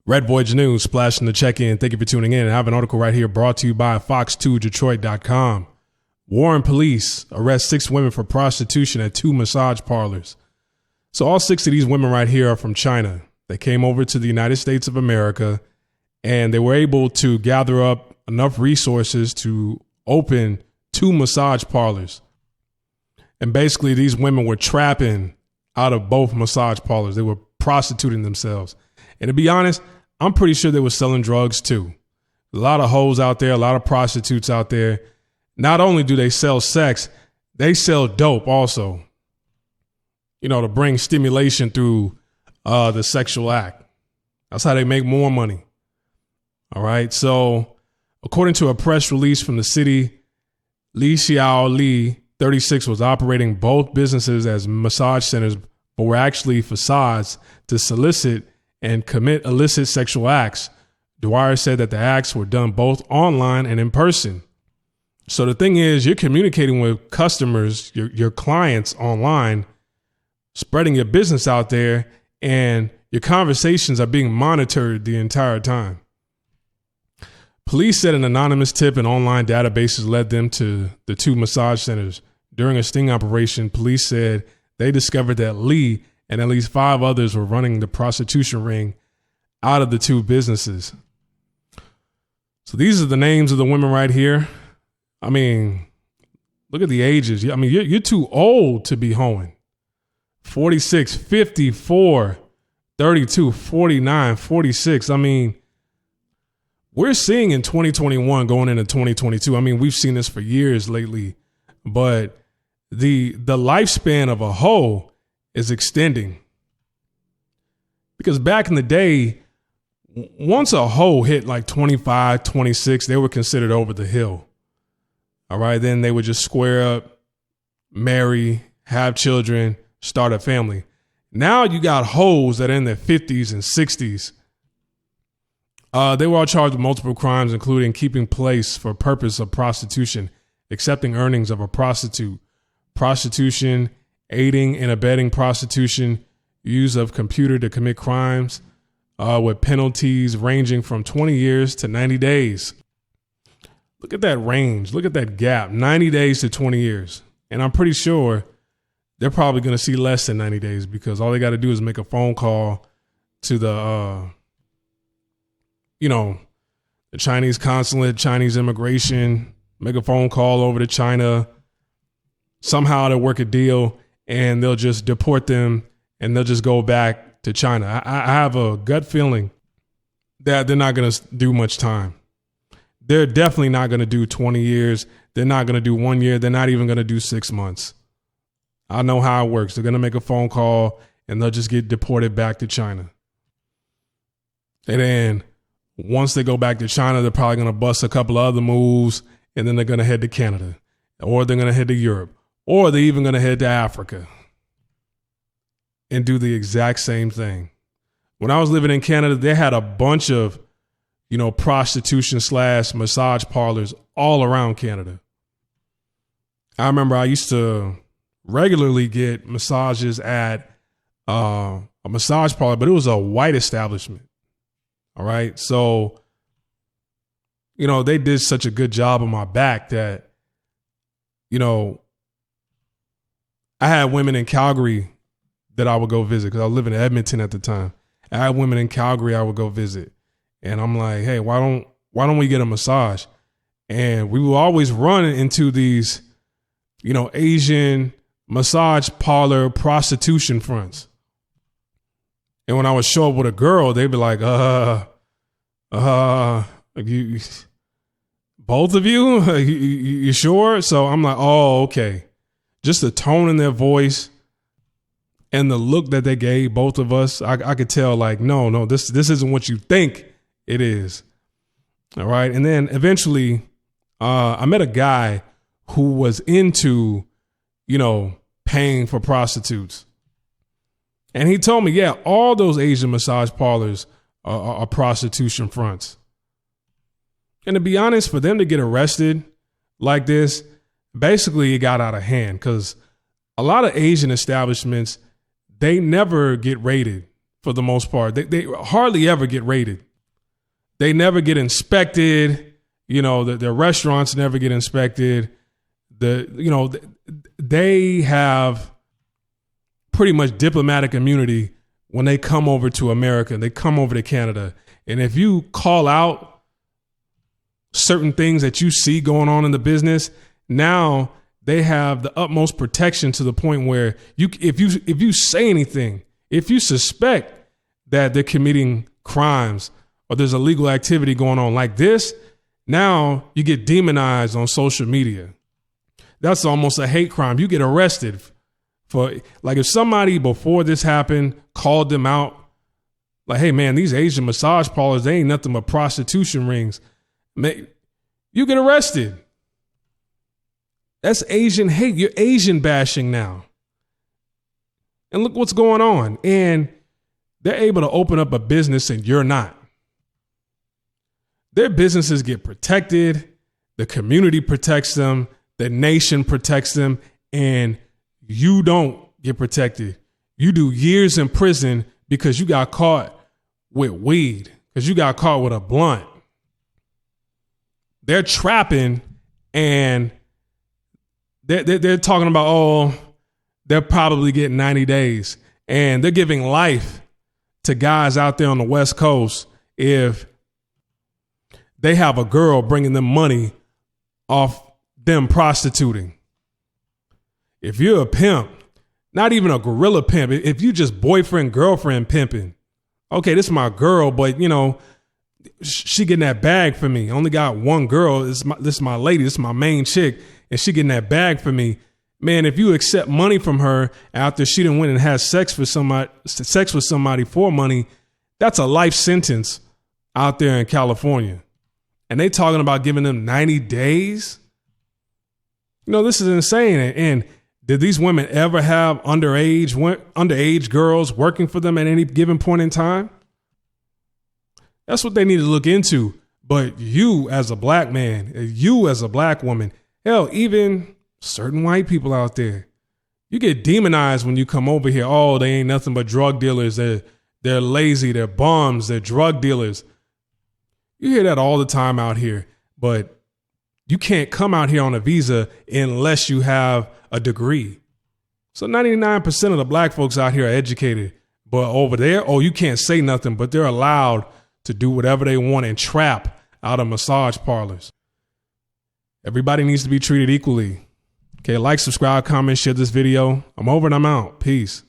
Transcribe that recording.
Red Voyage News, splashing the check-in. Thank you for tuning in. I have an article right here brought to you by Fox2Detroit.com. Warren police arrest 6 women for prostitution at 2 massage parlors. So all 6 of these women right here are from China. They came over to the United States of America, and they were able to gather up enough resources to open 2 massage parlors. And basically, these women were trapping out of both massage parlors. They were prostituting themselves. And to be honest, I'm pretty sure they were selling drugs too. A lot of hoes out there, a lot of prostitutes out there. Not only do they sell sex, they sell dope also, to bring stimulation through the sexual act. That's how they make more money. All right. So according to a press release from the city, Li Xiao Li, 36, was operating both businesses as massage centers, but were actually facades to solicit and commit illicit sexual acts. Dwyer said that the acts were done both online and in person. So the thing is, you're communicating with customers, your clients online, spreading your business out there, and your conversations are being monitored the entire time. Police said an anonymous tip and online databases led them to the 2 massage centers. During a sting operation, police said they discovered that Lee and at least 5 others were running the prostitution ring out of the 2 businesses. So these are the names of the women right here. I mean, look at the ages. I mean, you're too old to be hoeing. 46, 54, 32, 49, 46. I mean, we're seeing in 2021 going into 2022. I mean, we've seen this for years lately, but the lifespan of a hoe is extending. Because back in the day, once a hoe hit like 25, 26, they were considered over the hill. All right. Then they would just square up, marry, have children, start a family. Now you got hoes that are in their 50s and 60s. They were all charged with multiple crimes, including keeping place for purpose of prostitution, accepting earnings of a prostitute, prostitution, aiding and abetting prostitution, use of computer to commit crimes, with penalties ranging from 20 years to 90 days. Look at that range. Look at that gap, 90 days to 20 years. And I'm pretty sure they're probably going to see less than 90 days because all they got to do is make a phone call to the Chinese consulate, Chinese immigration, make a phone call over to China. Somehow they'll work a deal and they'll just deport them and they'll just go back to China. I have a gut feeling that they're not going to do much time. They're definitely not going to do 20 years. They're not going to do 1 year. They're not even going to do 6 months. I know how it works. They're going to make a phone call and they'll just get deported back to China. And then once they go back to China, they're probably going to bust a couple of other moves and then they're going to head to Canada or they're going to head to Europe or they're even going to head to Africa and do the exact same thing. When I was living in Canada, they had a bunch of, prostitution / massage parlors all around Canada. I remember I used to regularly get massages at a massage parlor, but it was a white establishment. All right. So, they did such a good job on my back that, I had women in Calgary that I would go visit because I was living in Edmonton at the time. I had women in Calgary I would go visit. And I'm like, hey, why don't we get a massage? And we will always run into these, Asian massage parlor prostitution fronts. And when I would show up with a girl, they'd be like, you, both of you? You sure? So I'm like, oh, okay. Just the tone in their voice and the look that they gave both of us, I could tell like, no, this isn't what you think it is. All right. And then eventually I met a guy who was into, paying for prostitutes. And he told me, yeah, all those Asian massage parlors are prostitution fronts. And to be honest, for them to get arrested like this, basically it got out of hand because a lot of Asian establishments, they never get raided for the most part. They hardly ever get raided. They never get inspected. You know, their restaurants never get inspected. They have pretty much diplomatic immunity when they come over to America. They come over to Canada. And if you call out certain things that you see going on in the business, now they have the utmost protection to the point where if you say anything, if you suspect that they're committing crimes or there's illegal activity going on like this, now you get demonized on social media. That's almost a hate crime. You get arrested for, like, if somebody before this happened called them out, like, hey man, these Asian massage parlors, they ain't nothing but prostitution rings. You get arrested. That's Asian hate. You're Asian bashing now. And look what's going on. And they're able to open up a business and you're not. Their businesses get protected. The community protects them. The nation protects them. And you don't get protected. You do years in prison because you got caught with weed, because you got caught with a blunt. They're trapping, and they're talking about, oh, they're probably getting 90 days. And they're giving life to guys out there on the West Coast if they have a girl bringing them money off them prostituting. If you're a pimp, not even a gorilla pimp, if you just boyfriend, girlfriend pimping, okay, this is my girl, but you know, she getting that bag for me. I only got one girl. This is my lady. This is my main chick. And she getting that bag for me. Man, if you accept money from her after she done went and had sex with somebody for money, that's a life sentence out there in California. And they talking about giving them 90 days. You know, this is insane. And did these women ever have underage girls working for them at any given point in time? That's what they need to look into. But you as a black man, you as a black woman, hell, even certain white people out there, you get demonized when you come over here. Oh, they ain't nothing but drug dealers. They're lazy. They're bums. They're drug dealers. You hear that all the time out here. But you can't come out here on a visa unless you have a degree. So 99% of the black folks out here are educated. But over there, oh, you can't say nothing, but they're allowed to do whatever they want and trap out of massage parlors. Everybody needs to be treated equally. Okay, like, subscribe, comment, share this video. I'm over and I'm out. Peace.